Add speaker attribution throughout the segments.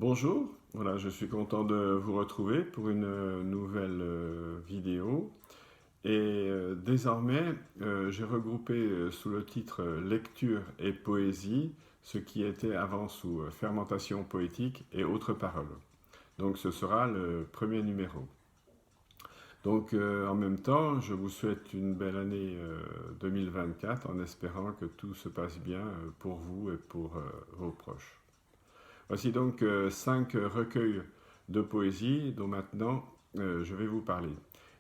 Speaker 1: Bonjour, voilà, je suis content de vous retrouver pour une nouvelle vidéo. Désormais, j'ai regroupé sous le titre Lecture et poésie ce qui était avant sous fermentation poétique et autres paroles. Donc ce sera le premier numéro. Donc en même temps, je vous souhaite une belle année 2024 en espérant que tout se passe bien pour vous et pour vos proches. Voici donc 5 recueils de poésie dont maintenant je vais vous parler.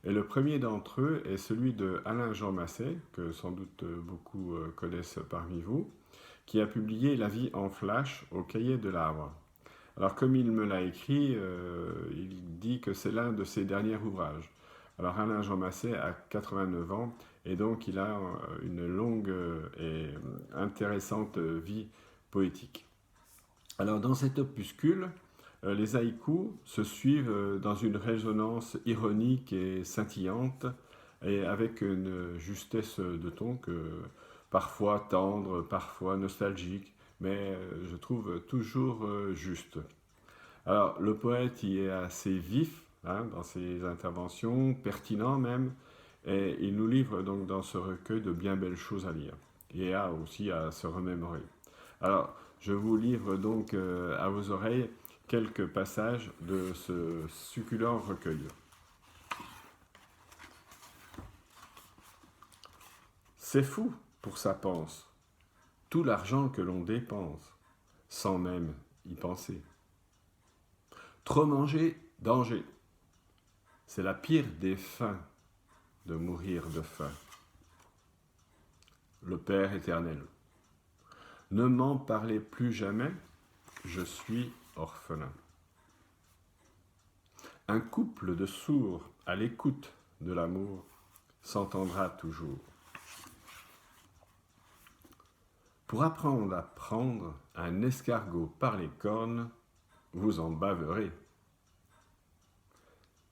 Speaker 1: Et le premier d'entre eux est celui de Alain-Jean Massé, que sans doute beaucoup connaissent parmi vous, qui a publié La vie en flash au cahier de l'arbre. Alors comme il me l'a écrit, il dit que c'est l'un de ses derniers ouvrages. Alors Alain-Jean Massé a 89 ans et donc il a une longue et intéressante vie poétique. Alors dans cet opuscule, les haïkus se suivent dans une résonance ironique et scintillante, et avec une justesse de ton parfois tendre, parfois nostalgique, mais je trouve toujours juste. Alors le poète y est assez vif dans ses interventions, pertinent même, et il nous livre donc dans ce recueil de bien belles choses à lire, et aussi à se remémorer. Alors, je vous livre donc à vos oreilles quelques passages de ce succulent recueil. C'est fou, pour sa panse, tout l'argent que l'on dépense, sans même y penser. Trop manger, danger. C'est la pire des fins de mourir de faim. Le Père éternel. Ne m'en parlez plus jamais, je suis orphelin. Un couple de sourds à l'écoute de l'amour s'entendra toujours. Pour apprendre à prendre un escargot par les cornes, vous en baverez.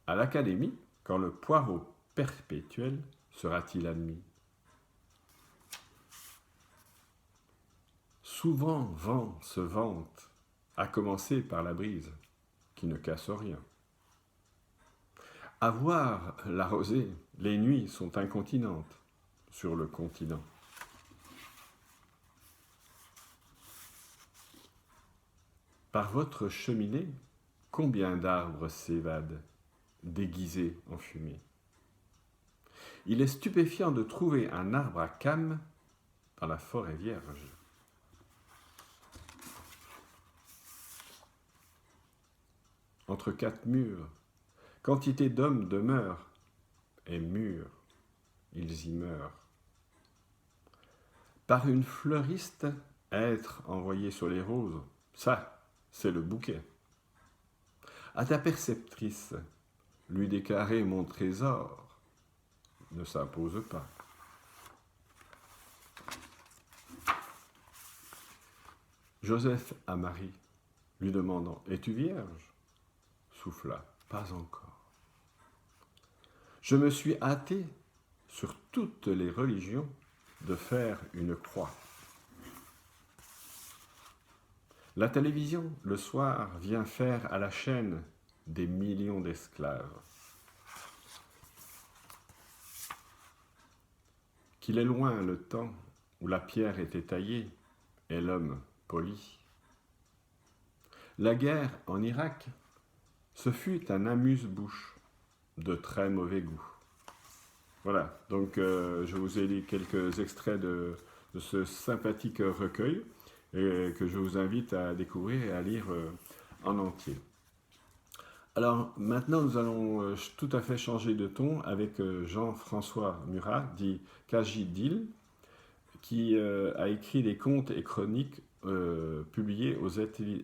Speaker 1: À l'académie, quand le poireau perpétuel sera-t-il admis? Souvent vent se vante, à commencer par la brise, qui ne casse rien. À voir la rosée, les nuits sont incontinentes sur le continent. Par votre cheminée, combien d'arbres s'évadent, déguisés en fumée. Il est stupéfiant de trouver un arbre à cames dans la forêt vierge. Entre 4 murs, quantité d'hommes demeurent, et mûrs, ils y meurent. Par une fleuriste, être envoyé sur les roses, ça, c'est le bouquet. À ta perceptrice, lui déclarer mon trésor ne s'impose pas. Joseph à Marie, lui demandant « Es-tu vierge ?» souffla « Pas encore. » Je me suis hâté, sur toutes les religions, de faire une croix. La télévision, le soir, vient faire à la chaîne des millions d'esclaves. Qu'il est loin le temps où la pierre était taillée et l'homme poli. La guerre en Irak, ce fut un amuse-bouche de très mauvais goût. Voilà, donc je vous ai lu quelques extraits de ce sympathique recueil et que je vous invite à découvrir et à lire en entier. Alors maintenant, nous allons tout à fait changer de ton avec Jean-François Murat, dit Kajidil, qui a écrit des contes et chroniques publiés aux ateliers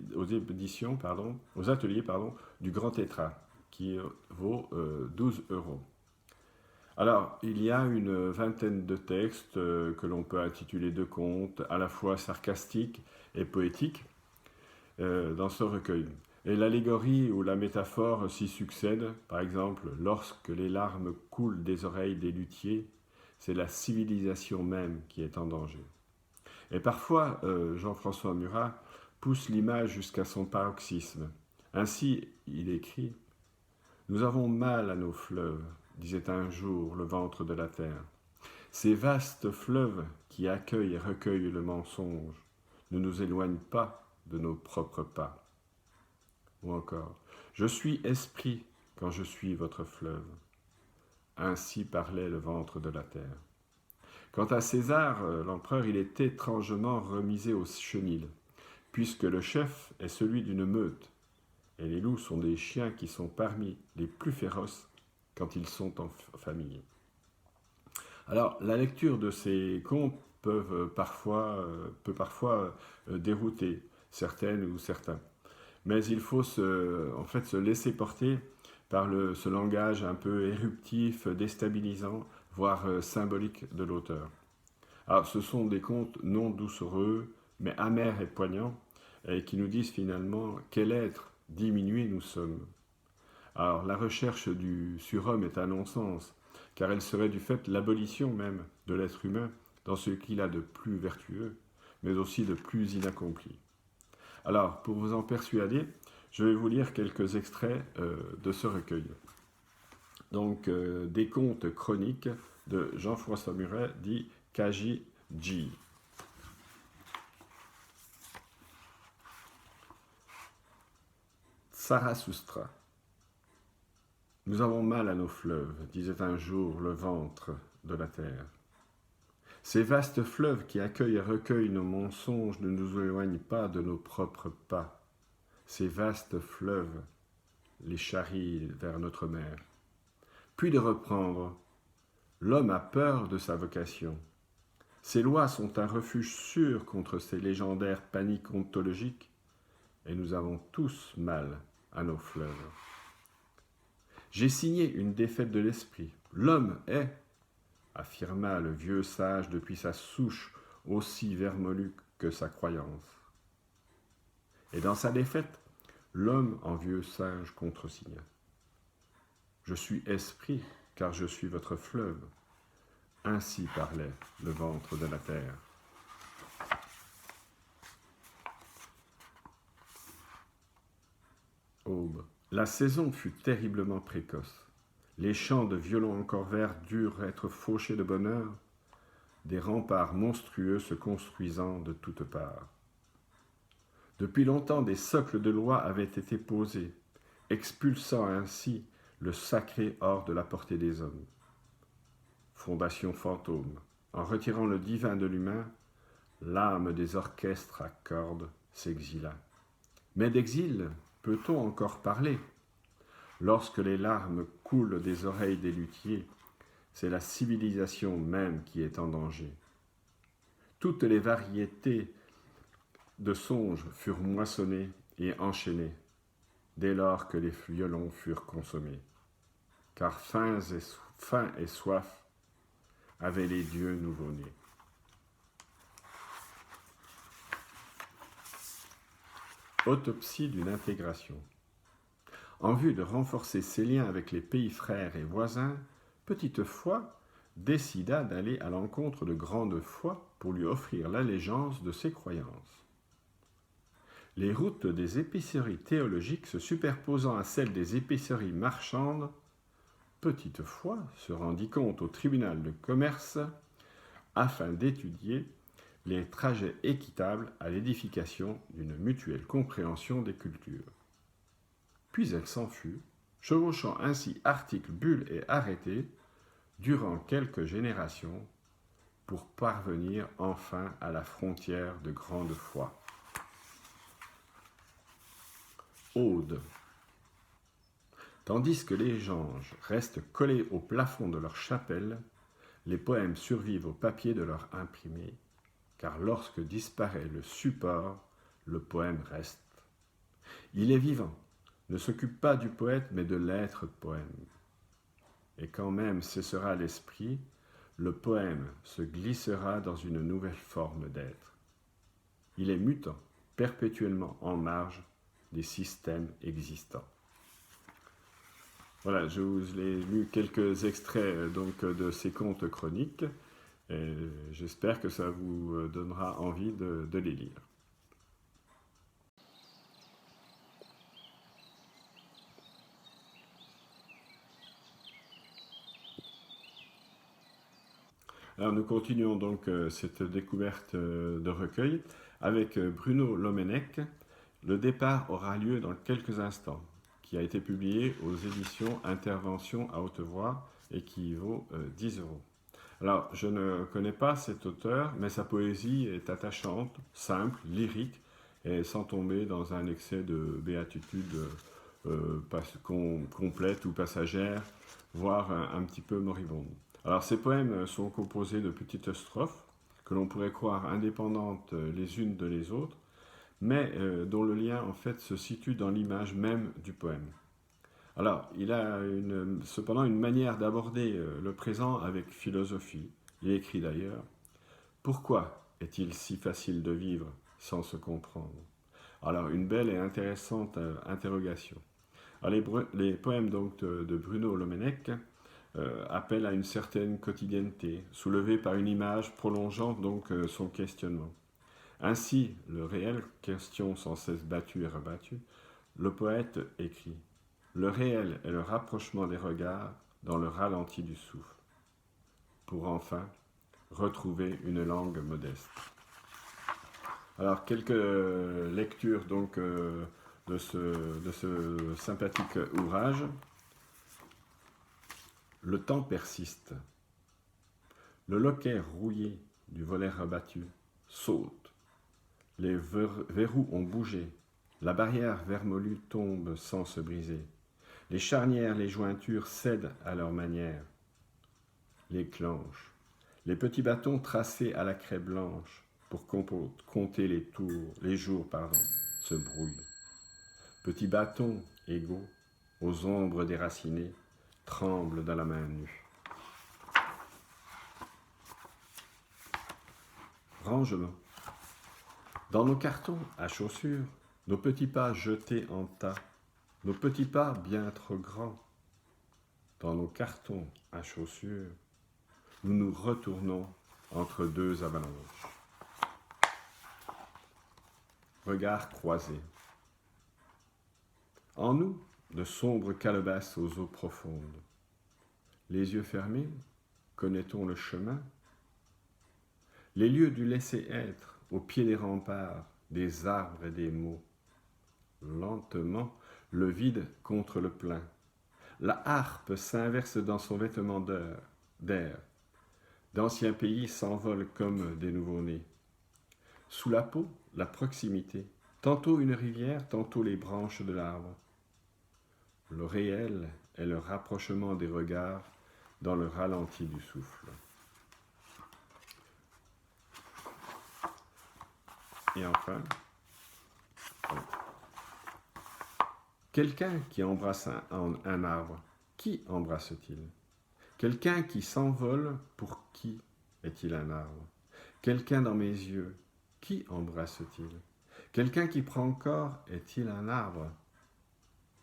Speaker 1: du Grand Tétras, qui vaut 12 euros. Alors, il y a une vingtaine de textes que l'on peut intituler de contes, à la fois sarcastiques et poétiques, dans ce recueil. Et l'allégorie ou la métaphore s'y succèdent. Par exemple, lorsque les larmes coulent des oreilles des luthiers, c'est la civilisation même qui est en danger. Et parfois, Jean-François Murat pousse l'image jusqu'à son paroxysme. Ainsi, il écrit « Nous avons mal à nos fleuves, disait un jour le ventre de la terre. Ces vastes fleuves qui accueillent et recueillent le mensonge ne nous éloignent pas de nos propres pas. » Ou encore « Je suis esprit quand je suis votre fleuve. » Ainsi parlait le ventre de la terre. Quant à César, l'empereur, il est étrangement remisé au chenil, puisque le chef est celui d'une meute, et les loups sont des chiens qui sont parmi les plus féroces quand ils sont en famille. Alors, la lecture de ces contes peut parfois dérouter certaines ou certains, mais il faut se laisser porter par ce langage un peu éruptif, déstabilisant, voire symbolique de l'auteur. Alors, ce sont des contes non doucereux, mais amers et poignants, et qui nous disent finalement quel être diminué nous sommes. Alors, la recherche du surhomme est un non-sens, car elle serait du fait l'abolition même de l'être humain dans ce qu'il a de plus vertueux, mais aussi de plus inaccompli. Alors, pour vous en persuader, je vais vous lire quelques extraits de ce recueil. Donc, des contes chroniques de Jean-François Muret, dit Kaji-ji. Zarathustra. Nous avons mal à nos fleuves, disait un jour le ventre de la terre. Ces vastes fleuves qui accueillent et recueillent nos mensonges ne nous éloignent pas de nos propres pas. Ces vastes fleuves les charrient vers notre mer. Puis de reprendre, l'homme a peur de sa vocation. Ces lois sont un refuge sûr contre ces légendaires paniques ontologiques, et nous avons tous mal à nos fleuves. J'ai signé une défaite de l'esprit. L'homme est, affirma le vieux sage depuis sa souche aussi vermoulue que sa croyance. Et dans sa défaite, l'homme en vieux sage contresigna. Je suis esprit, car je suis votre fleuve. Ainsi parlait le ventre de la terre. Aube. La saison fut terriblement précoce. Les champs de violons encore verts durent être fauchés de bonne heure, des remparts monstrueux se construisant de toutes parts. Depuis longtemps, des socles de loi avaient été posés, expulsant ainsi le sacré hors de la portée des hommes. Fondation fantôme, en retirant le divin de l'humain, l'âme des orchestres à cordes s'exila. Mais d'exil, peut-on encore parler? Lorsque les larmes coulent des oreilles des luthiers, c'est la civilisation même qui est en danger. Toutes les variétés de songes furent moissonnés et enchaînés, dès lors que les violons furent consommés. Car faim et soif avaient les dieux nouveau-nés. Autopsie d'une intégration. En vue de renforcer ses liens avec les pays frères et voisins, Petite Foi décida d'aller à l'encontre de Grande Foi pour lui offrir l'allégeance de ses croyances. Les routes des épiceries théologiques se superposant à celles des épiceries marchandes, Petite Foi se rendit compte au tribunal de commerce afin d'étudier les trajets équitables à l'édification d'une mutuelle compréhension des cultures. Puis elle s'en fut, chevauchant ainsi articles, bulles et arrêtés durant quelques générations pour parvenir enfin à la frontière de Grande Foi. Aude. Tandis que les anges restent collés au plafond de leur chapelle, les poèmes survivent au papier de leur imprimé, car lorsque disparaît le support, le poème reste. Il est vivant, ne s'occupe pas du poète, mais de l'être poème. Et quand même cessera l'esprit, le poème se glissera dans une nouvelle forme d'être. Il est mutant, perpétuellement en marge des systèmes existants. Voilà, je vous ai lu quelques extraits de ces contes chroniques, et j'espère que ça vous donnera envie de les lire. Alors nous continuons donc cette découverte de recueil avec Bruno Lomenech. Le départ aura lieu dans quelques instants, qui a été publié aux éditions Intervention à haute voix et qui vaut 10 euros. Alors, je ne connais pas cet auteur, mais sa poésie est attachante, simple, lyrique, et sans tomber dans un excès de béatitude complète ou passagère, voire un petit peu moribonde. Alors, ces poèmes sont composés de petites strophes que l'on pourrait croire indépendantes les unes de les autres, mais dont le lien en fait se situe dans l'image même du poème. Alors, il a cependant une manière d'aborder le présent avec philosophie. Il écrit d'ailleurs: pourquoi est-il si facile de vivre sans se comprendre? Alors, une belle et intéressante interrogation. Alors, les poèmes donc de Bruno Lomenech appellent à une certaine quotidienneté, soulevée par une image prolongeant donc son questionnement. Ainsi, le réel, question sans cesse battue et rebattue, le poète écrit: le réel est le rapprochement des regards dans le ralenti du souffle, pour enfin retrouver une langue modeste. Alors, quelques lectures donc de ce sympathique ouvrage. Le temps persiste. Le loquet rouillé du volet rabattu saute. Les verrous ont bougé. La barrière vermoulue tombe sans se briser. Les charnières, les jointures cèdent à leur manière. Les clenches, les petits bâtons tracés à la craie blanche pour compter les jours, se brouillent. Petits bâtons égaux, aux ombres déracinées, tremblent dans la main nue. Rangement. Dans nos cartons à chaussures, nos petits pas jetés en tas, nos petits pas bien trop grands. Dans nos cartons à chaussures, nous nous retournons entre deux avalanches. Regards croisés. En nous, de sombres calebasses aux eaux profondes. Les yeux fermés, connaît-on le chemin? Les lieux du laisser-être, au pied des remparts, des arbres et des mots. Lentement, le vide contre le plein. La harpe s'inverse dans son vêtement d'air. D'anciens pays s'envolent comme des nouveau-nés. Sous la peau, la proximité. Tantôt une rivière, tantôt les branches de l'arbre. Le réel est le rapprochement des regards dans le ralenti du souffle. Et enfin, quelqu'un qui embrasse un arbre, qui embrasse-t-il? Quelqu'un qui s'envole, pour qui est-il un arbre? Quelqu'un dans mes yeux, qui embrasse-t-il? Quelqu'un qui prend corps, est-il un arbre?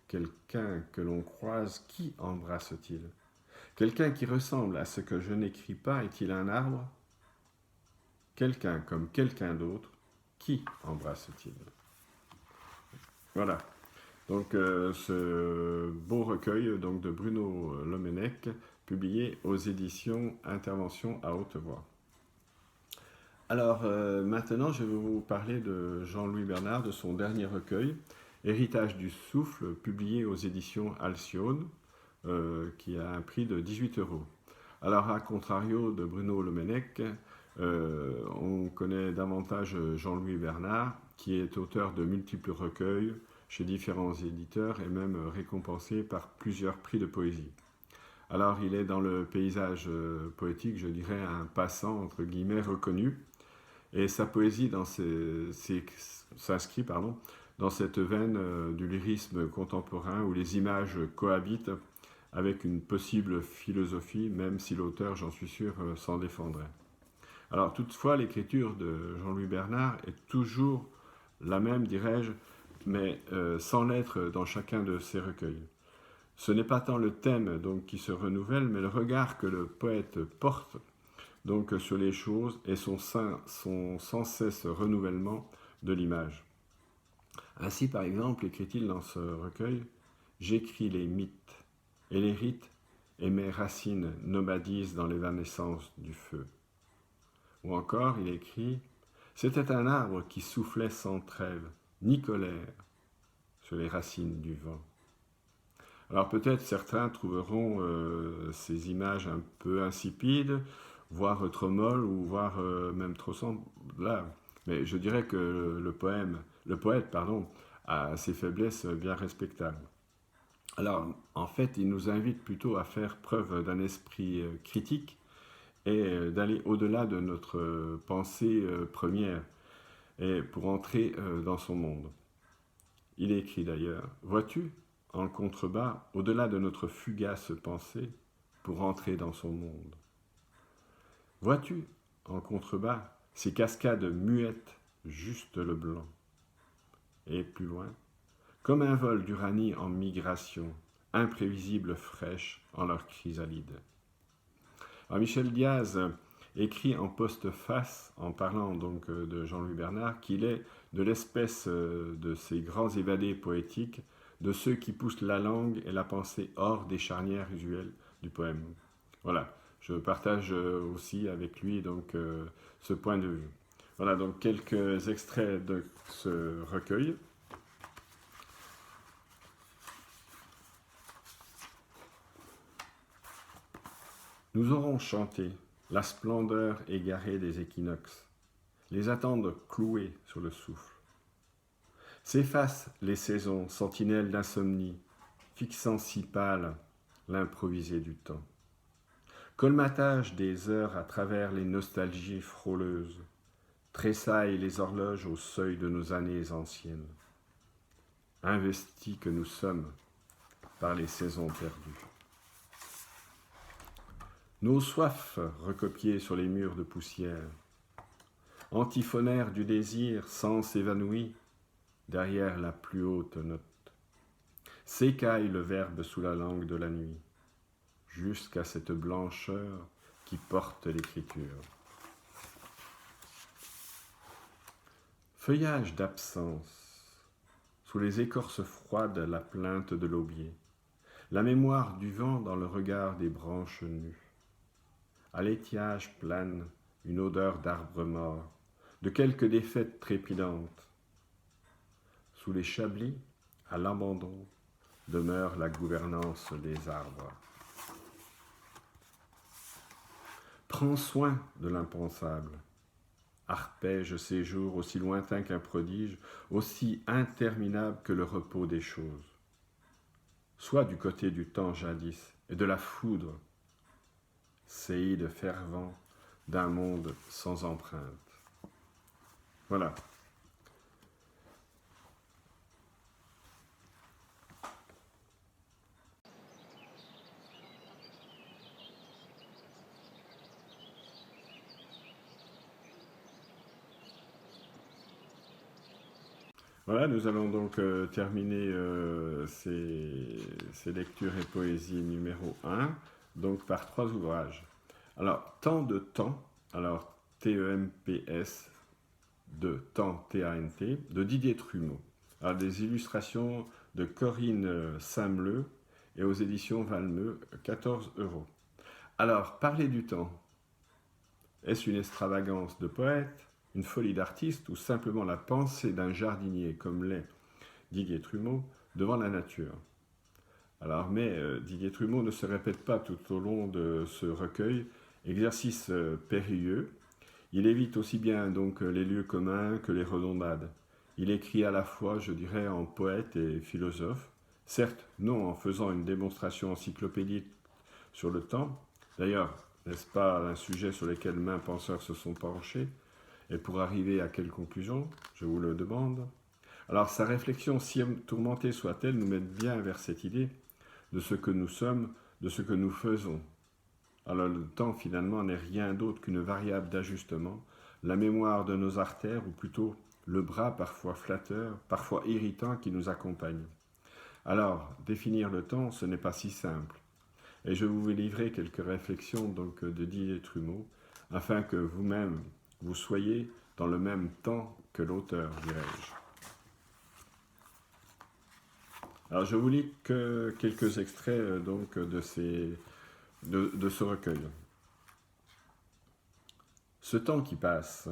Speaker 1: Quelqu'un que l'on croise, qui embrasse-t-il? Quelqu'un qui ressemble à ce que je n'écris pas, est-il un arbre? Quelqu'un comme quelqu'un d'autre, qui embrasse-t-il? Voilà. Donc ce beau recueil donc, de Bruno Lomenech, publié aux éditions Intervention à haute voix. Alors maintenant, je vais vous parler de Jean-Louis Bernard, de son dernier recueil, Héritage du souffle, publié aux éditions Alcyone, qui a un prix de 18 euros. Alors, à contrario de Bruno Lomenech, on connaît davantage Jean-Louis Bernard, qui est auteur de multiples recueils chez différents éditeurs et même récompensé par plusieurs prix de poésie. Alors, il est dans le paysage poétique, je dirais, un passant, entre guillemets, reconnu, et sa poésie s'inscrit dans cette veine du lyrisme contemporain où les images cohabitent avec une possible philosophie, même si l'auteur, j'en suis sûr, s'en défendrait. Alors toutefois, l'écriture de Jean-Louis Bernard est toujours la même, dirais-je, mais sans l'être dans chacun de ses recueils. Ce n'est pas tant le thème donc, qui se renouvelle, mais le regard que le poète porte donc, sur les choses et son sans cesse renouvellement de l'image. Ainsi, par exemple, écrit-il dans ce recueil: « J'écris les mythes et les rites, et mes racines nomadisent dans l'évanescence du feu. Ou encore, il écrit « C'était un arbre qui soufflait sans trêve, ni colère, sur les racines du vent. » Alors peut-être certains trouveront ces images un peu insipides, voire trop molles, ou voire même trop semblables. Mais je dirais que le poète, a ses faiblesses bien respectables. Alors, en fait, il nous invite plutôt à faire preuve d'un esprit critique et d'aller au-delà de notre pensée première et pour entrer dans son monde. Il écrit d'ailleurs « Vois-tu, en contrebas, au-delà de notre fugace pensée, pour entrer dans son monde. Vois-tu, en contrebas, ces cascades muettes, juste le blanc. Et plus loin, comme un vol d'uranie en migration, imprévisible fraîche en leur chrysalide. » Alors Michel Diaz écrit en postface, en parlant donc de Jean-Louis Bernard, qu'il est de l'espèce de ces grands évadés poétiques, de ceux qui poussent la langue et la pensée hors des charnières usuelles du poème. Voilà, je partage aussi avec lui donc ce point de vue. Voilà donc quelques extraits de ce recueil. Nous aurons chanté la splendeur égarée des équinoxes, les attendent cloués sur le souffle. S'effacent les saisons, sentinelles d'insomnie, fixant si pâle l'improvisé du temps. Colmatage des heures à travers les nostalgies frôleuses, tressaillent les horloges au seuil de nos années anciennes. Investis que nous sommes par les saisons perdues. Nos soifs recopiées sur les murs de poussière, antiphonèrent du désir, sens évanoui, derrière la plus haute note. S'écaille le verbe sous la langue de la nuit, jusqu'à cette blancheur qui porte l'écriture. Feuillage d'absence, sous les écorces froides la plainte de l'aubier, la mémoire du vent dans le regard des branches nues. À l'étiage plane une odeur d'arbre mort, de quelque défaite trépidante. Sous les chablis, à l'abandon, demeure la gouvernance des arbres. Prends soin de l'impensable. Arpège ces jours aussi lointains qu'un prodige, aussi interminable que le repos des choses. Sois du côté du temps jadis et de la foudre, séide fervent d'un monde sans empreinte. Voilà. Voilà, nous allons donc terminer ces lectures et poésies numéro 1, donc par 3 ouvrages. Alors, Temps de temps, alors T-E-M-P-S, de Temps, T-A-N-T, de Didier Trumeau. Alors, des illustrations de Corinne Sameleux et aux éditions Valmeux, 14 €. Alors, parler du temps, est-ce une extravagance de poète, une folie d'artiste ou simplement la pensée d'un jardinier comme l'est Didier Trumeau devant la nature? Alors, mais Didier Trumeau ne se répète pas tout au long de ce recueil, exercice périlleux. Il évite aussi bien donc les lieux communs que les redondades. Il écrit à la fois, je dirais, en poète et philosophe, certes non en faisant une démonstration encyclopédique sur le temps. D'ailleurs, n'est-ce pas un sujet sur lequel maints penseurs se sont penchés? Et pour arriver à quelle conclusion? Je vous le demande. Alors sa réflexion, si tourmentée soit-elle, nous mène bien vers cette idée de ce que nous sommes, de ce que nous faisons. Alors le temps finalement n'est rien d'autre qu'une variable d'ajustement, la mémoire de nos artères, ou plutôt le bras parfois flatteur, parfois irritant qui nous accompagne. Alors, définir le temps, ce n'est pas si simple. Et je vous vais livrer quelques réflexions donc, de Didier Trumeau, afin que vous-même, vous soyez dans le même temps que l'auteur, dirais-je. Alors je vous lis que quelques extraits de ce recueil. Ce temps qui passe,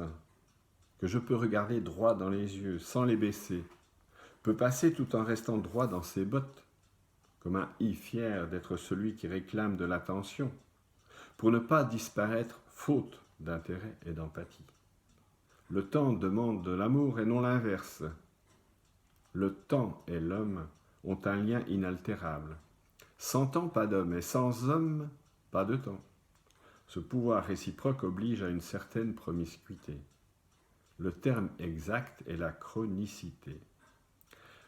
Speaker 1: que je peux regarder droit dans les yeux sans les baisser, peut passer tout en restant droit dans ses bottes, comme un i fier d'être celui qui réclame de l'attention, pour ne pas disparaître faute d'intérêt et d'empathie. Le temps demande de l'amour et non l'inverse. Le temps et l'homme ont un lien inaltérable. Sans temps, pas d'homme, et sans homme, pas de temps. Ce pouvoir réciproque oblige à une certaine promiscuité. Le terme exact est la chronicité.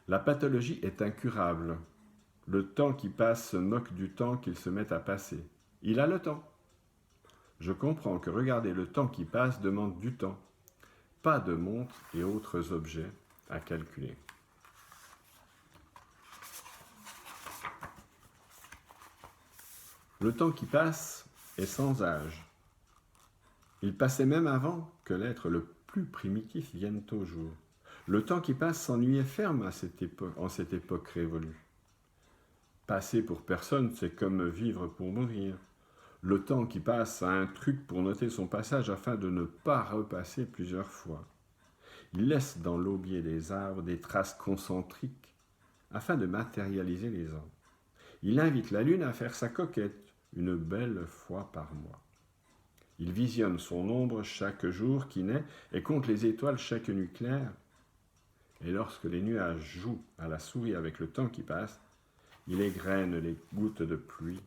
Speaker 1: La pathologie est incurable. Le temps qui passe se moque du temps qu'il se met à passer. Il a le temps. Je comprends que regarder le temps qui passe demande du temps, pas de montres et autres objets à calculer. Le temps qui passe est sans âge. Il passait même avant que l'être le plus primitif vienne au jour. Le temps qui passe s'ennuyait ferme en cette époque révolue. Passer pour personne, c'est comme vivre pour mourir. Le temps qui passe a un truc pour noter son passage afin de ne pas repasser plusieurs fois. Il laisse dans l'aubier des arbres des traces concentriques afin de matérialiser les ans. Il invite la lune à faire sa coquette une belle fois par mois. Il visionne son ombre chaque jour qui naît et compte les étoiles chaque nuit claire. Et lorsque les nuages jouent à la souris avec le temps qui passe, il égrène les gouttes de pluie.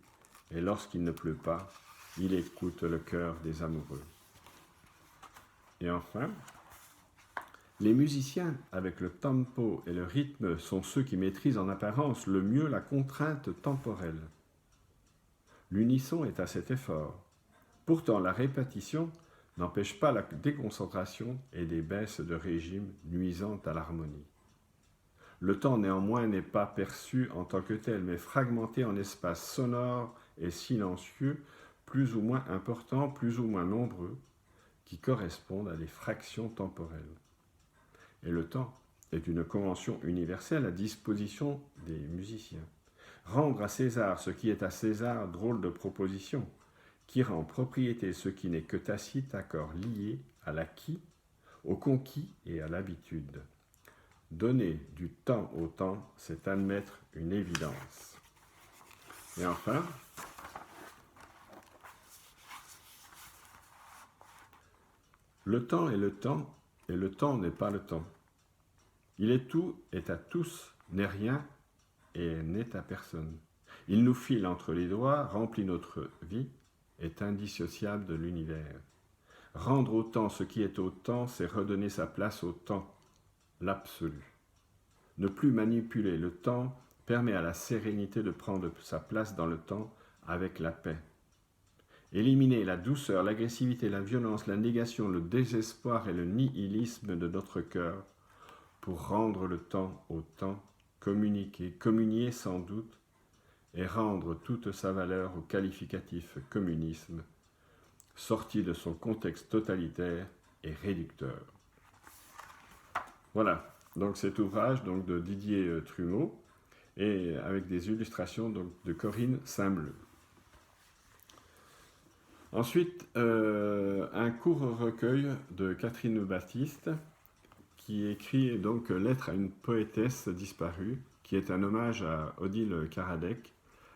Speaker 1: Et lorsqu'il ne pleut pas, il écoute le cœur des amoureux. Et enfin, les musiciens, avec le tempo et le rythme, sont ceux qui maîtrisent en apparence le mieux la contrainte temporelle. L'unisson est à cet effort. Pourtant, la répétition n'empêche pas la déconcentration et des baisses de régime nuisant à l'harmonie. Le temps, néanmoins, n'est pas perçu en tant que tel, mais fragmenté en espaces sonores et silencieux, plus ou moins importants, plus ou moins nombreux, qui correspondent à des fractions temporelles. Et le temps est une convention universelle à disposition des musiciens. Rendre à César ce qui est à César, drôle de proposition, qui rend propriété ce qui n'est que tacite accord lié à l'acquis, au conquis et à l'habitude. Donner du temps au temps, c'est admettre une évidence. Et enfin, le temps est le temps, et le temps n'est pas le temps. Il est tout, est à tous, n'est rien, et n'est à personne. Il nous file entre les doigts, remplit notre vie, est indissociable de l'univers. Rendre au temps ce qui est au temps, c'est redonner sa place au temps, l'absolu. Ne plus manipuler le temps permet à la sérénité de prendre sa place dans le temps avec la paix. Éliminer la douceur, l'agressivité, la violence, la négation, le désespoir et le nihilisme de notre cœur pour rendre le temps au temps, communier sans doute, et rendre toute sa valeur au qualificatif communisme, sorti de son contexte totalitaire et réducteur. Voilà, donc cet ouvrage donc, de Didier Trumeau, et avec des illustrations donc, de Corinne Saint-Bleu. Ensuite, un court recueil de Catherine Baptiste, qui écrit donc Lettre à une poétesse disparue, qui est un hommage à Odile Karadec,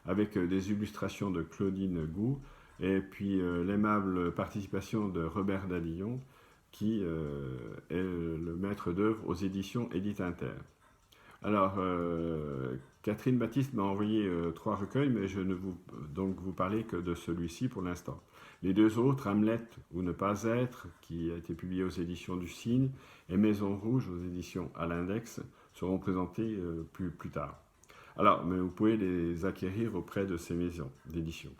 Speaker 1: avec des illustrations de Claudine Gou, et puis l'aimable participation de Robert Dadillon, qui est le maître d'œuvre aux éditions Édite Inter. Alors, Catherine Baptiste m'a envoyé 3 recueils, mais je ne vous parler que de celui-ci pour l'instant. Les 2 autres, Hamlet ou Ne pas être, qui a été publié aux éditions du Cygne, et Maison Rouge aux éditions à l'Index, seront présentés plus tard. Alors, mais vous pouvez les acquérir auprès de ces maisons d'édition.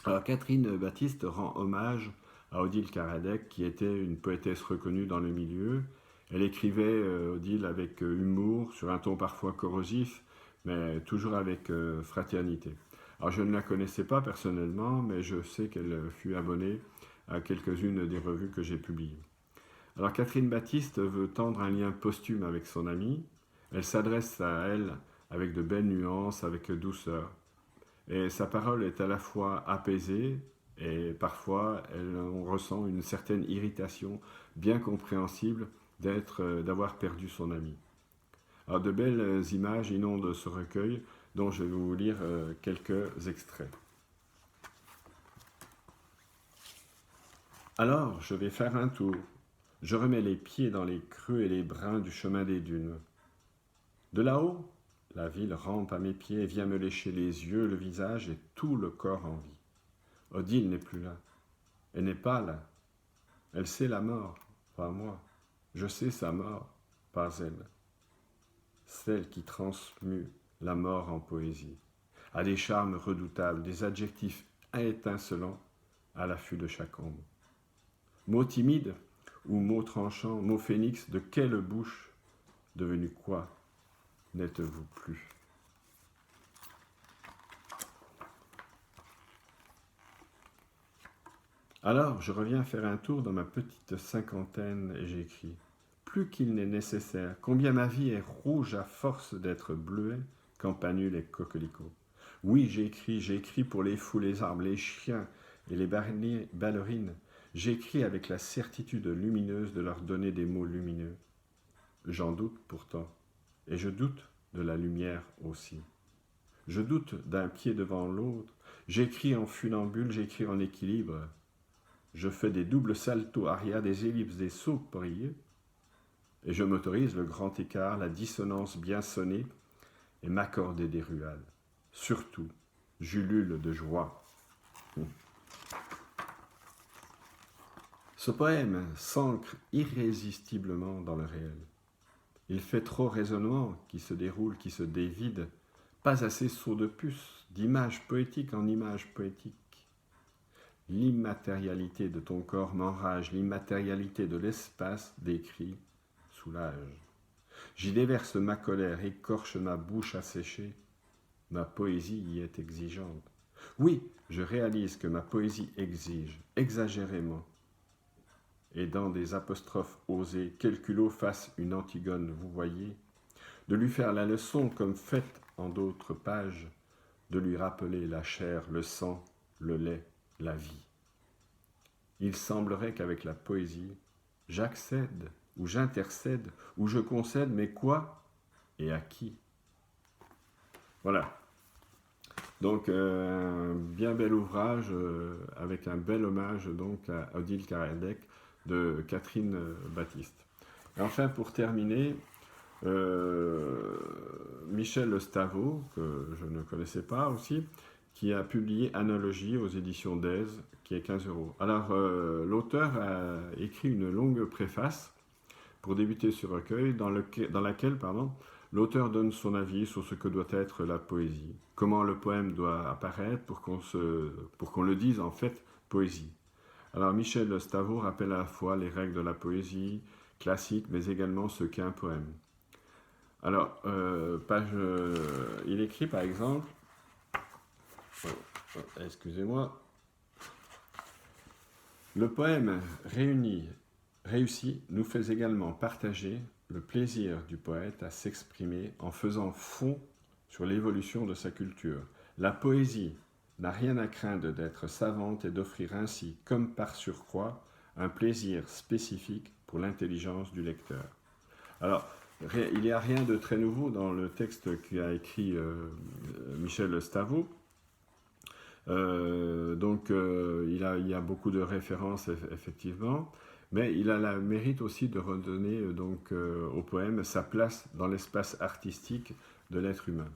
Speaker 1: Alors, Catherine Baptiste rend hommage à Odile Karadec, qui était une poétesse reconnue dans le milieu. Elle écrivait, Odile, avec humour, sur un ton parfois corrosif, mais toujours avec fraternité. Alors, je ne la connaissais pas personnellement, mais je sais qu'elle fut abonnée à quelques-unes des revues que j'ai publiées. Alors, Catherine Baptiste veut tendre un lien posthume avec son amie. Elle s'adresse à elle avec de belles nuances, avec douceur. Et sa parole est à la fois apaisée, Et parfois, on ressent une certaine irritation bien compréhensible d'avoir perdu son ami. Alors, de belles images inondent ce recueil, dont je vais vous lire quelques extraits. Alors, je vais faire un tour. Je remets les pieds dans les creux et les brins du chemin des dunes. De là-haut, la ville rampe à mes pieds et vient me lécher les yeux, le visage et tout le corps en vie. Odile n'est plus là. Elle n'est pas là. Elle sait la mort, pas moi. Je sais sa mort, pas elle. Celle qui transmue la mort en poésie, a des charmes redoutables, des adjectifs étincelants à l'affût de chaque ombre. Mot timide ou mot tranchant, mot phénix, de quelle bouche, devenu quoi, n'êtes-vous plus? Alors, je reviens faire un tour dans ma petite cinquantaine et j'écris. Plus qu'il n'est nécessaire, combien ma vie est rouge à force d'être bleuée, campanule et coquelicot. Oui, j'écris pour les fous, les arbres, les chiens et les ballerines. J'écris avec la certitude lumineuse de leur donner des mots lumineux. J'en doute pourtant, et je doute de la lumière aussi. Je doute d'un pied devant l'autre. J'écris en funambule, j'écris en équilibre. Je fais des doubles saltos aria, des ellipses, des sauts prieux, et je m'autorise le grand écart, la dissonance bien sonnée, et m'accorder des ruades. Surtout, j'ulule de joie. Ce poème s'ancre irrésistiblement dans le réel. Il fait trop raisonnement qui se déroule, qui se dévide, pas assez saut de puce, d'image poétique en image poétique. L'immatérialité de ton corps m'enrage, l'immatérialité de l'espace décrit soulage. J'y déverse ma colère, écorche ma bouche asséchée. Ma poésie y est exigeante. Oui, je réalise que ma poésie exige, exagérément, et dans des apostrophes osées, quel culot fasse une Antigone, vous voyez, de lui faire la leçon comme faite en d'autres pages, de lui rappeler la chair, le sang, le lait, la vie. Il semblerait qu'avec la poésie, j'accède, ou j'intercède, ou je concède, mais quoi et à qui? Voilà. Donc, un bien bel ouvrage avec un bel hommage donc, à Odile Kardec de Catherine Baptiste. Et enfin, pour terminer, Michel Stavo, que je ne connaissais pas aussi, qui a publié Analogie aux éditions d'Aise, qui est 15 €. Alors, l'auteur a écrit une longue préface pour débuter ce recueil, dans laquelle l'auteur donne son avis sur ce que doit être la poésie, comment le poème doit apparaître pour qu'on le dise en fait poésie. Alors, Michel Stavo rappelle à la fois les règles de la poésie classique, mais également ce qu'est un poème. Alors, il écrit par exemple, excusez-moi, le poème réussi nous fait également partager le plaisir du poète à s'exprimer en faisant fond sur l'évolution de sa culture. La poésie n'a rien à craindre d'être savante et d'offrir ainsi, comme par surcroît, un plaisir spécifique pour l'intelligence du lecteur. Alors, il n'y a rien de très nouveau dans le texte qu'a écrit Michel Stavo. Il y a beaucoup de références effectivement, mais il a le mérite aussi de redonner au poème sa place dans l'espace artistique de l'être humain.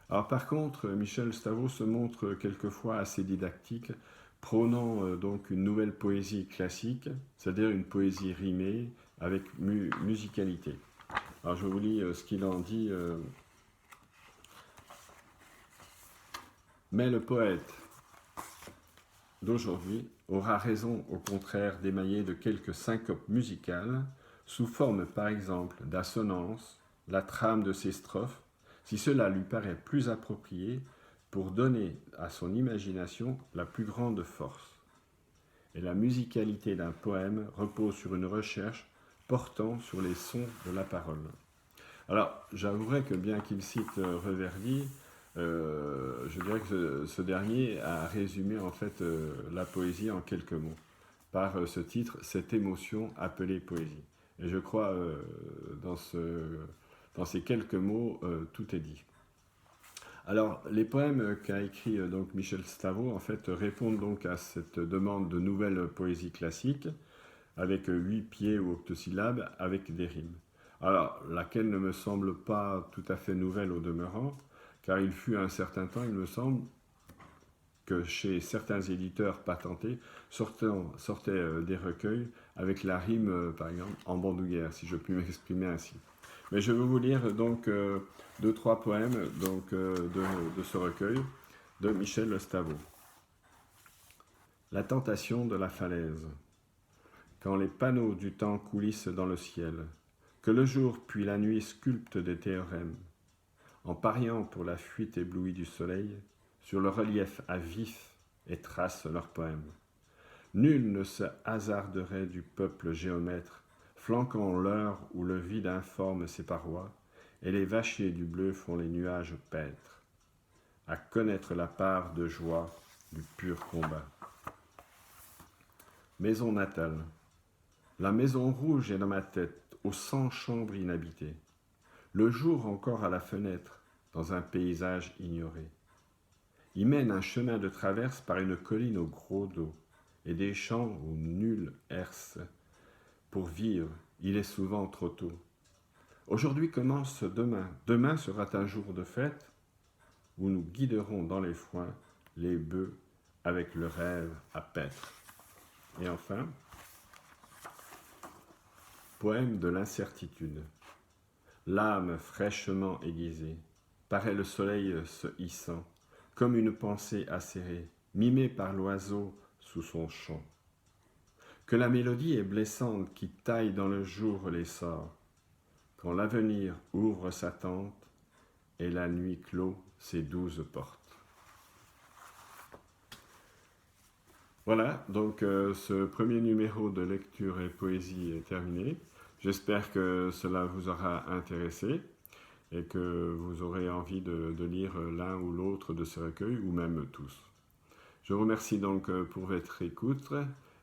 Speaker 1: Alors par contre, Michel Stavo se montre quelquefois assez didactique, prônant donc une nouvelle poésie classique, c'est-à-dire une poésie rimée avec musicalité. Alors je vous lis ce qu'il en dit. Mais le poète d'aujourd'hui aura raison au contraire d'émailler de quelques syncopes musicales, sous forme par exemple d'assonance, la trame de ses strophes, si cela lui paraît plus approprié pour donner à son imagination la plus grande force. Et la musicalité d'un poème repose sur une recherche portant sur les sons de la parole. Alors, j'avouerai que bien qu'il cite Reverdy, Je dirais que ce dernier a résumé en fait la poésie en quelques mots par ce titre, cette émotion appelée poésie. Et je crois dans ces quelques mots, tout est dit. Alors, les poèmes qu'a écrit donc Michel Stavot en fait répondent donc à cette demande de nouvelle poésie classique avec 8 pieds ou octosyllabes avec des rimes. Alors, laquelle ne me semble pas tout à fait nouvelle au demeurant, car il fut un certain temps, il me semble, que chez certains éditeurs patentés sortaient des recueils avec la rime, par exemple, en bandoulière, si je puis m'exprimer ainsi. Mais je vais vous lire donc 2-3 poèmes donc, de ce recueil de Michel Stavot. La tentation de la falaise. Quand les panneaux du temps coulissent dans le ciel, que le jour puis la nuit sculptent des théorèmes, en pariant pour la fuite éblouie du soleil, sur le relief à vif et tracent leurs poèmes. Nul ne se hasarderait du peuple géomètre, flanquant l'heure où le vide informe ses parois, et les vachiers du bleu font les nuages paître, à connaître la part de joie du pur combat. Maison natale. La maison rouge est dans ma tête, aux 100 chambres inhabitées. Le jour encore à la fenêtre, dans un paysage ignoré. Y mène un chemin de traverse par une colline au gros dos, et des champs où nul herse. Pour vivre, il est souvent trop tôt. Aujourd'hui commence demain. Demain sera un jour de fête, où nous guiderons dans les foins les bœufs avec le rêve à paître. Et enfin, poème de l'incertitude. L'âme fraîchement aiguisée, paraît le soleil se hissant, comme une pensée acérée, mimée par l'oiseau sous son chant. Que la mélodie est blessante qui taille dans le jour les sorts, quand l'avenir ouvre sa tente et la nuit clôt ses 12 portes. Voilà, donc ce premier numéro de lecture et poésie est terminé. J'espère que cela vous aura intéressé et que vous aurez envie de lire l'un ou l'autre de ces recueils, ou même tous. Je vous remercie donc pour votre écoute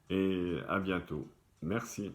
Speaker 1: et à bientôt. Merci.